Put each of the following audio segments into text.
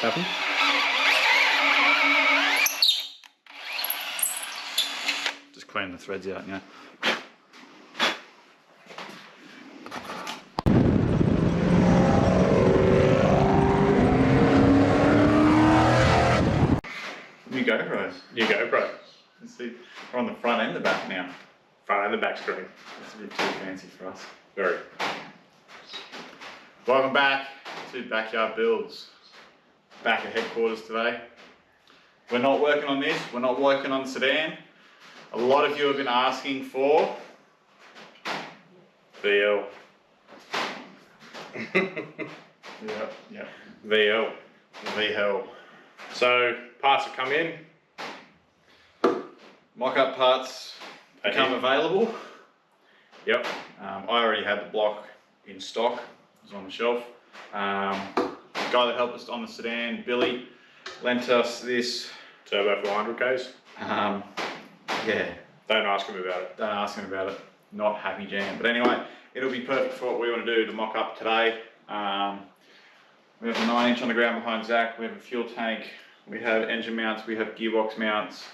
what's happened. Just clean the threads out, you know. New GoPros. New GoPro. Let's see, we're on the front and the back now. Front and the back screen. That's a bit too fancy for us. Very. Welcome back to Backyard Builds. Back at headquarters today. We're not working on this, we're not working on the sedan. A lot of you have been asking for VL. yeah, VL. VL. So parts have come in. Mock-up parts become available. Yep. I already had the block in stock. It was on the shelf. Guy that helped us on the sedan, Billy, lent us this Turbo400 case. Yeah. Don't ask him about it. Don't ask him about it. Not happy jam. But anyway, it'll be perfect for what we want to do to mock up today. We have a 9-inch on the ground behind Zach. We have a fuel tank. We have engine mounts. We have gearbox mounts.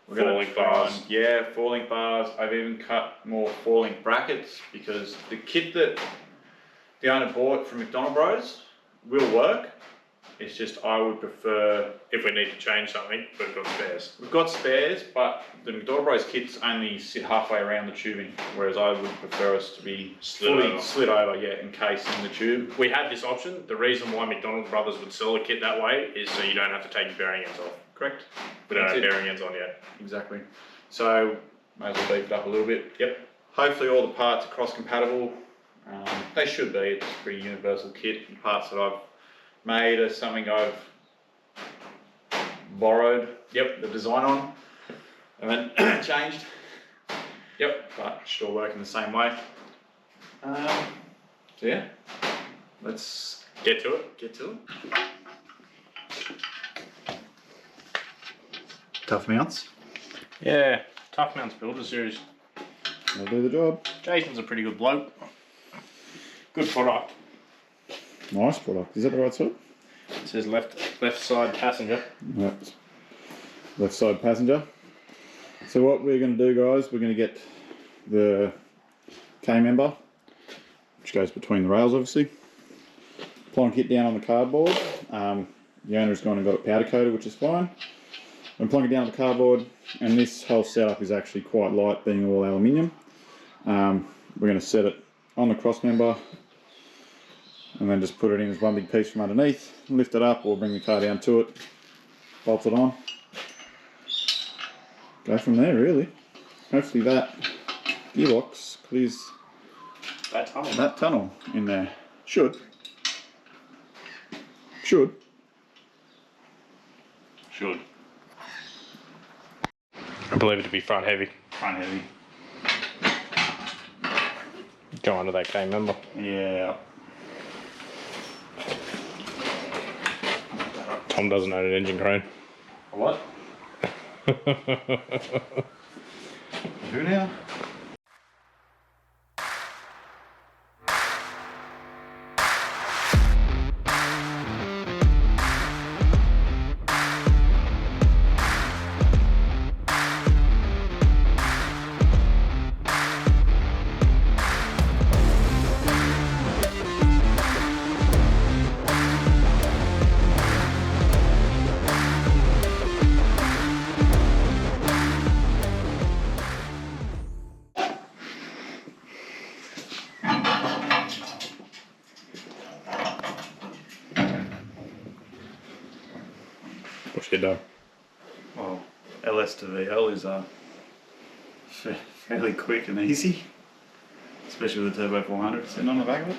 We're going to bars. Yeah, 4-link bars. I've even cut more 4-link brackets because the kit that the owner bought from McDonald Bros will work. It's just I would prefer, if we need to change something, we've got spares. We've got spares, but the McDonald Bros kits only sit halfway around the tubing, whereas I would prefer us to be slid over, yeah, encasing the tube. We had this option. The reason why McDonald Brothers would sell a kit that way is so you don't have to take your bearing ends off. Correct. We don't have bearing ends on yet. Exactly. So, may as well beef it up a little bit. Yep. Hopefully all the parts are cross-compatible. They should be. It's a pretty universal kit. The parts that I've made are something I've borrowed the design on and then changed. Yep, but should all work in the same way. So yeah, let's get to it. Tough mounts. Yeah, Tough Mounts Builder Series. I'll do the job. Jason's a pretty good bloke. Good product. Nice product. Is that the right side? It says left side passenger. Right. Left side passenger. So what we're going to do, guys, we're going to get the K-member, which goes between the rails, obviously. Plonk it down on the cardboard. The owner's gone and got it powder coated, which is fine. And plonk it down on the cardboard, and this whole setup is actually quite light, being all aluminium. We're going to set it on the cross member, and then just put it in as one big piece from underneath, lift it up or bring the car down to it, bolt it on, go from there really. Hopefully that gearbox clears that tunnel in there. Should. I believe it to be front heavy. Front heavy. Go under that K-member. Yeah. Tom doesn't own an engine crane. What? Who now? What's your done? Well, LS to VL is fairly quick and easy, especially with the Turbo400 sitting on the back of it.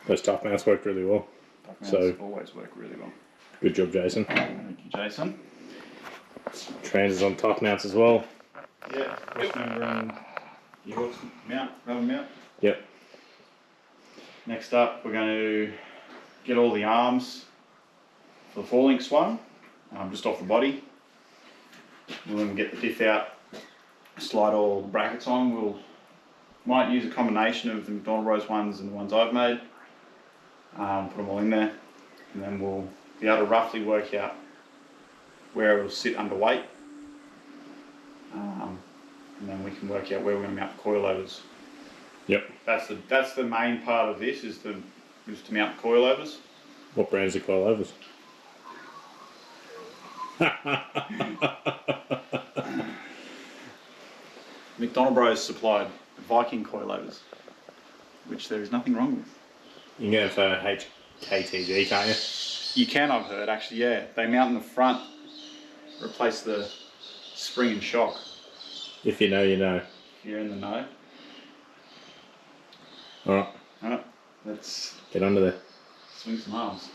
Those Tough Mounts worked really well. So always work really well. Good job, Jason. Thank you, Jason. Trans is on Tough Mounts as well. Yeah, cross member and gearbox mount, rubber mount. Yep. Next up, we're going to get all the arms for the 4-link swung, just off the body. We'll then get the diff out, slide all the brackets on. Might use a combination of the McDonald Bros ones and the ones I've made. Put them all in there. and then we'll be able to roughly work out where it will sit under weight, and then we can work out where we're going to mount the coilovers. Yep. That's the main part of this, is to mount the coilovers. What brand's the coilovers? McDonald Bros supplied Viking coilovers, which there is nothing wrong with. You can get it for HKTG, can't you? You can, I've heard, actually, yeah. They mount in the front, replace the spring and shock. If you know, you know. If you're in the know. Alright. Alright, let's get under there. Swing some arms.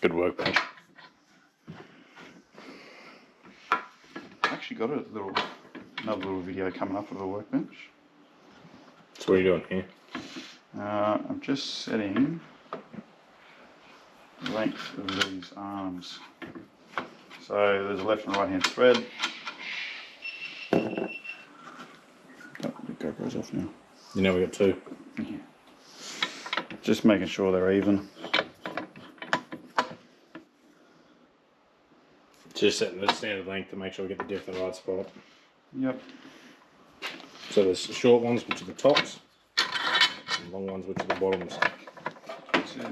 Good work, man. I've actually got another little video coming up of a workbench. So what are you doing here? I'm just setting the length of these arms. So there's a left and right hand thread. Oh, the GoPro's off now. You know we got two. Yeah. Just making sure they're even. Just setting the standard length to make sure we get the diff in the right spot. Yep. So there's short ones, which are the tops, and long ones, which are the bottoms. That's it.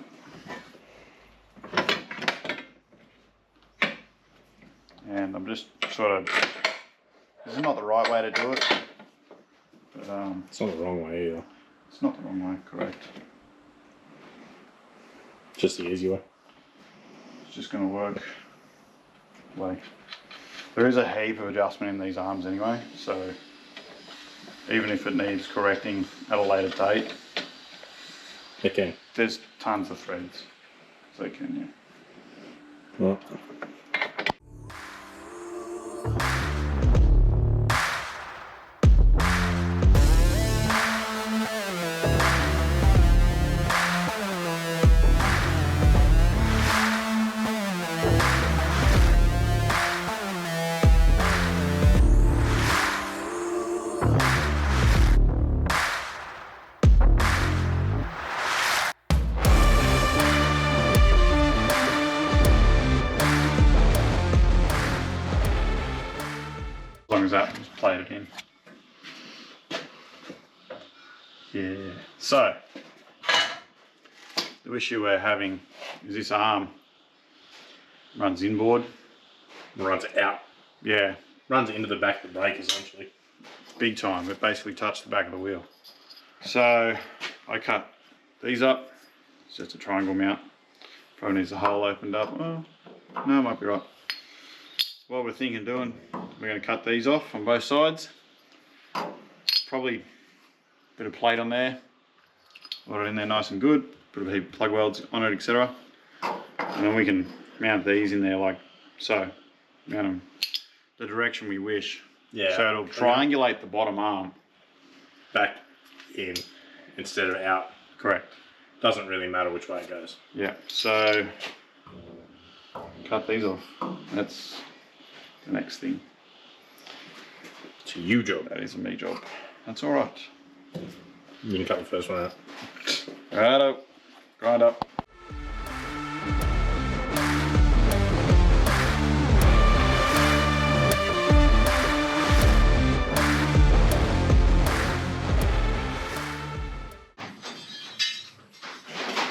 And I'm just sort of, this is not the right way to do it, but It's not the wrong way either. it's not the wrong way, correct. Just the easy way. It's just going to work. Like, there is a heap of adjustment in these arms anyway, so even if it needs correcting at a later date, Okay. there's tons of threads, so it can, yeah. Well. As long as that was plated in. Yeah. So, the issue we're having is this arm runs inboard. Runs out. Yeah, Runs into the back of the brake essentially. big time. It basically touched the back of the wheel. So, I cut these up. It's just a triangle mount. Probably needs a hole opened up. Oh, no, it might be right. What we're thinking of doing, we're going to cut these off on both sides. Probably a bit of plate on there. Put it in there nice and good. Put a heap of plug welds on it, etc. And then we can mount these in there like so. Mount them the direction we wish. Yeah. So it'll triangulate the bottom arm. Back in instead of out. Correct. Doesn't really matter which way it goes. Yeah. So cut these off. That's the next thing. It's a you job. That is a me job. That's all right. You can cut the first one out. Righto. Grind up.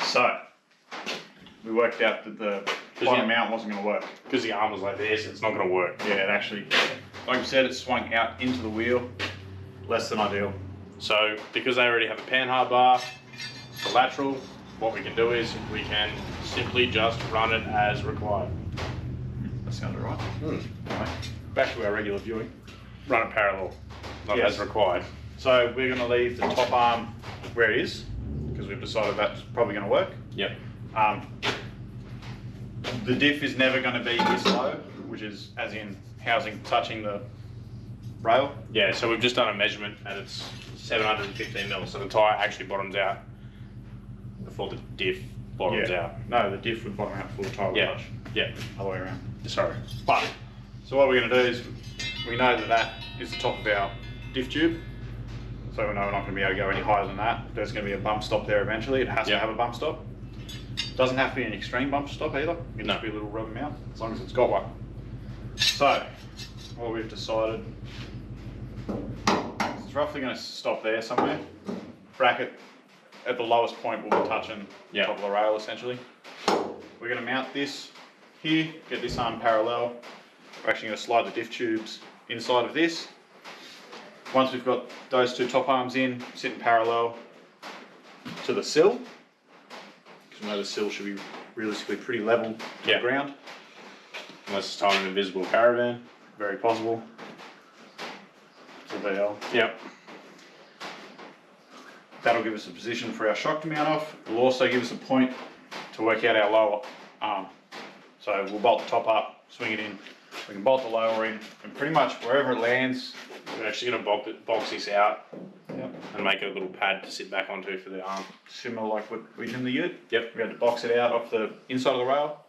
So, we worked out that the bottom mount wasn't going to work. Because the arm was like this, it's not going to work. Yeah, it actually, like you said, it swung out into the wheel. Less than ideal. So, because they already have a panhard bar, the lateral, what we can do is we can simply just run it as required. That sounded right. Right. Back to our regular viewing. Run it parallel, not Yes. as required. So we're going to leave the top arm where it is, because we've decided that's probably going to work. Yep. The diff is never going to be this low, which is as in housing touching the rail. Yeah, so we've just done a measurement and it's 715 mil, so the tyre actually bottoms out before the diff bottoms out. No, the diff would bottom out before the tyre would Yeah, touch. yeah, Other way around. sorry. But, so what we're going to do is, we know that that is the top of our diff tube. so we know we're not going to be able to go any higher than that. There's going to be a bump stop there eventually. It has to have a bump stop. Doesn't have to be an extreme bump stop either. It can just be a little rubber mount, as long as it's got one. So, what we've decided is it's roughly going to stop there somewhere. Bracket at the lowest point will be touching the top of the rail essentially. We're going to mount this here, get this arm parallel. We're actually going to slide the diff tubes inside of this. Once we've got those two top arms in, sitting parallel to the sill, because we know the sill should be realistically pretty level to the ground. Unless it's on an invisible caravan. Very possible. It's a VL. Yep. That'll give us a position for our shock to mount off. It'll also give us a point to work out our lower arm. So we'll bolt the top up, swing it in. We can bolt the lower in, and pretty much wherever it lands, we're actually going to box this out and make it a little pad to sit back onto for the arm. Similar like what we did in the ute. Yep. We had to box it out off the inside of the rail.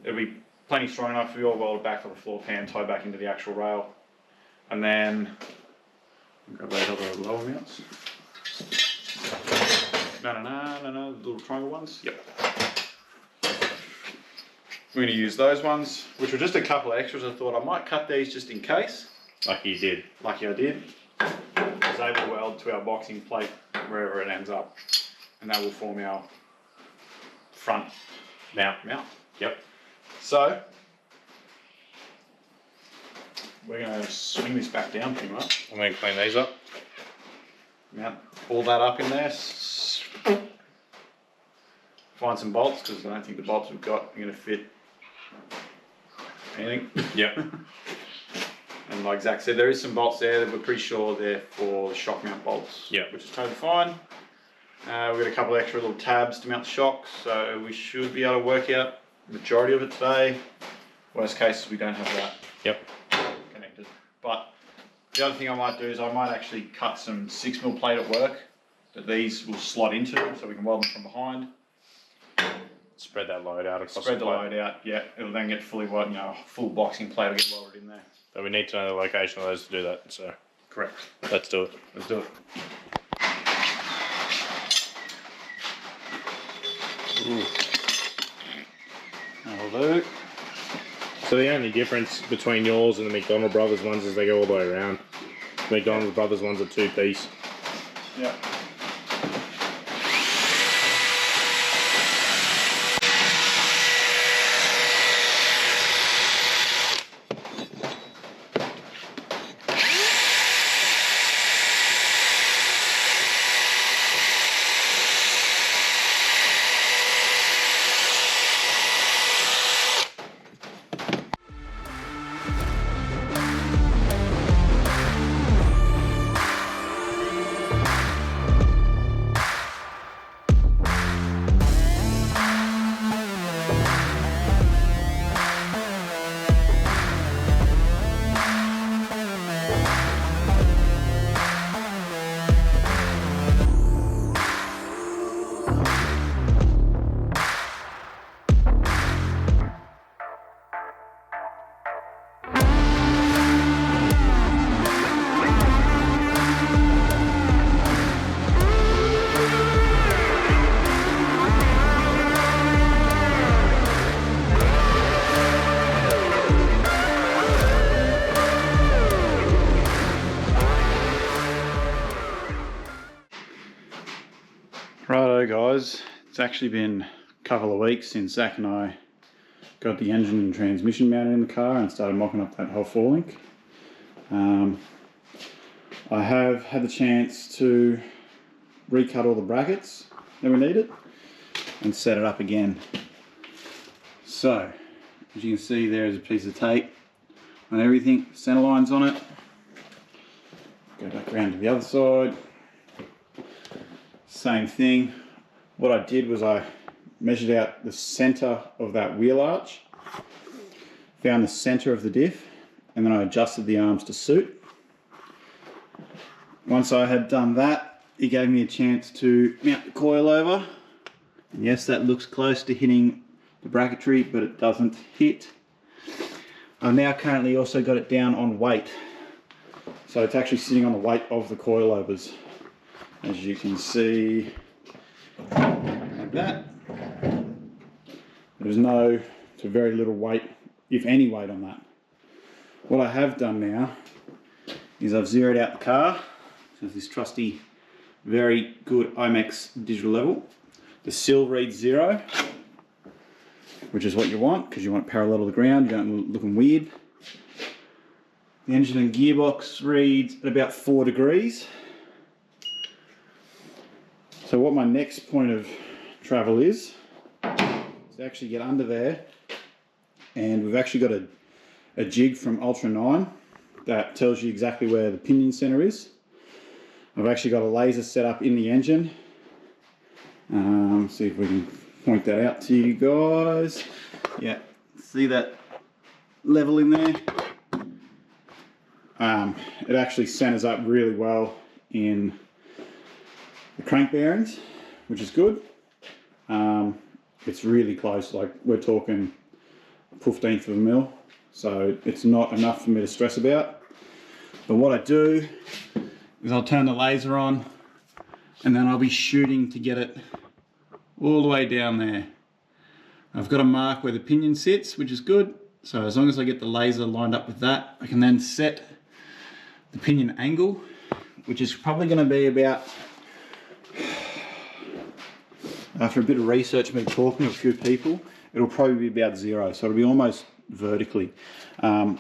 It'll be plenty strong enough to be all welded back to the floor pan, tied back into the actual rail. And then, grab those other lower mounts. No, the little triangle ones. Yep. We're going to use those ones, which were just a couple of extras. I thought I might cut these just in case. Lucky you did. Lucky I did. Because they will weld to our boxing plate wherever it ends up. And that will form our front mount. Yep. So, we're going to swing this back down pretty much. I'm going to clean these up. Mount all that up in there. Find some bolts, because I don't think the bolts we've got are going to fit anything. Yep. And like Zach said, there is some bolts there that we're pretty sure they're for the shock mount bolts. Yep. Which is totally fine. We've got a couple of extra little tabs to mount the shocks, so we should be able to work out the majority of it today. Worst case, we don't have that connected. But the other thing I might do is I might actually cut some 6mm plate at work that these will slot into, so we can weld them from behind. Spread that load out across Spread the load out, yeah. It'll then get fully welded, a full boxing plate will get welded in there. But we need to know the location of those to do that, so. Correct. Let's do it. Let's do it. Ooh. That'll do. So the only difference between yours and the McDonald Brothers ones is they go all the way around. The McDonald Brothers ones are 2-piece. Yeah. Righto guys, it's actually been a couple of weeks since Zach and I got the engine and transmission mounted in the car and started mocking up that whole forelink. I have had the chance to recut all the brackets that we needed and set it up again. So, as you can see, there is a piece of tape on everything, center lines on it. Go back around to the other side. Same thing. What I did was I measured out the center of that wheel arch, found the center of the diff, and then I adjusted the arms to suit. Once I had done that, it gave me a chance to mount the coil over. And yes, that looks close to hitting the bracketry, but it doesn't hit. I've now currently also got it down on weight. So it's actually sitting on the weight of the coilovers, as you can see, like that. There's no to very little weight, if any weight on that. What I have done now is I've zeroed out the car. So this trusty, very good IMAX digital level. The sill reads 0, which is what you want because you want it parallel to the ground. You don't want it looking weird. The engine and gearbox reads at about 4 degrees. So what my next point of travel is to actually get under there, and we've actually got a jig from Ultra 9 that tells you exactly where the pinion center is. I've actually got a laser set up in the engine. See if we can point that out to you guys. Yeah, see that level in there? It actually centers up really well in the crank bearings, which is good. It's really close, like we're talking 1/15 of a mil, so it's not enough for me to stress about. But what I do is I'll turn the laser on and then I'll be shooting to get it all the way down there. I've got a mark where the pinion sits, which is good. So as long as I get the laser lined up with that, I can then set the pinion angle, which is probably going to be about, after a bit of research and talking to a few people, it'll probably be about 0. So it'll be almost vertically. I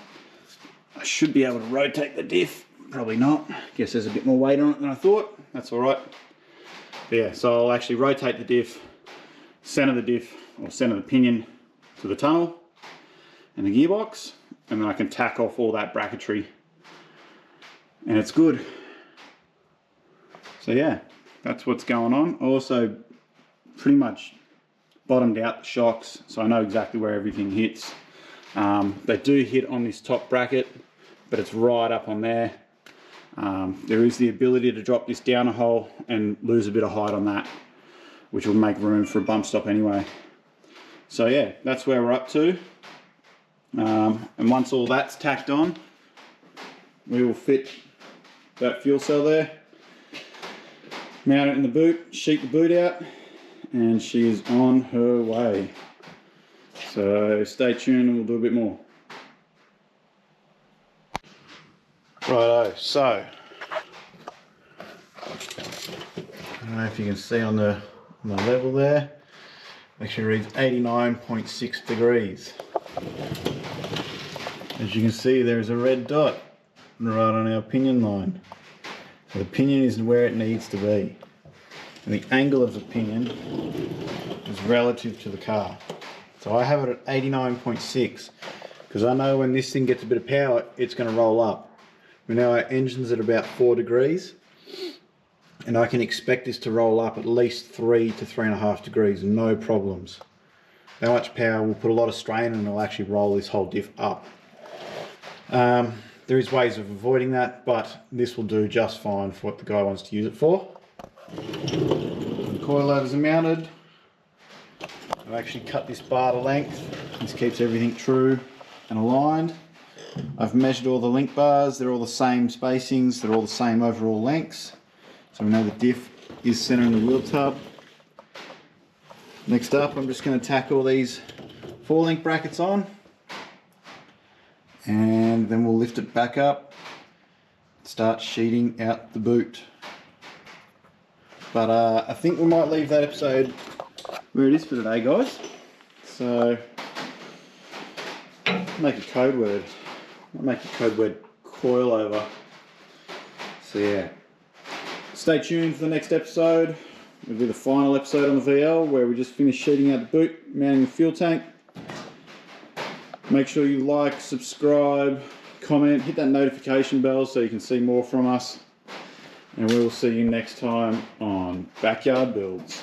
should be able to rotate the diff. Probably not. Guess there's a bit more weight on it than I thought. That's all right. But yeah, so I'll actually rotate the diff, center the diff, or center the pinion to the tunnel and the gearbox, and then I can tack off all that bracketry, and it's good. So yeah, that's what's going on. I also pretty much bottomed out the shocks, so I know exactly where everything hits. They do hit on this top bracket, but it's right up on there. There is the ability to drop this down a hole and lose a bit of height on that, which will make room for a bump stop anyway. So yeah, that's where we're up to. And once all that's tacked on, we will fit that fuel cell there, mount it in the boot, sheet the boot out, and she is on her way. So stay tuned and we'll do a bit more. Righto, so I don't know if you can see on the level there, it actually reads 89.6 degrees. As you can see, there is a red dot right on our pinion line. So the pinion is where it needs to be, and the angle of the pinion is relative to the car. So I have it at 89.6 because I know when this thing gets a bit of power, it's going to roll up. We know our engine's at about 4 degrees, and I can expect this to roll up at least 3 to 3.5 degrees, no problems. That much power will put a lot of strain and it'll actually roll this whole diff up. There is ways of avoiding that, but this will do just fine for what the guy wants to use it for. The coilovers are mounted. I've actually cut this bar to length. This keeps everything true and aligned. I've measured all the link bars. They're all the same spacings. They're all the same overall lengths. So we know the diff is centering the wheel tub. Next up, I'm just going to tack all these 4-link brackets on, and then we'll lift it back up, start sheeting out the boot. But I think we might leave that episode where it is for today, guys. So make a code word. I'll make a code word coilover. So yeah, stay tuned for the next episode. It'll be the final episode on the VL where we just finish sheeting out the boot, mounting the fuel tank. Make sure you like, subscribe, comment, hit that notification bell so you can see more from us. And we will see you next time on Backyard Builds.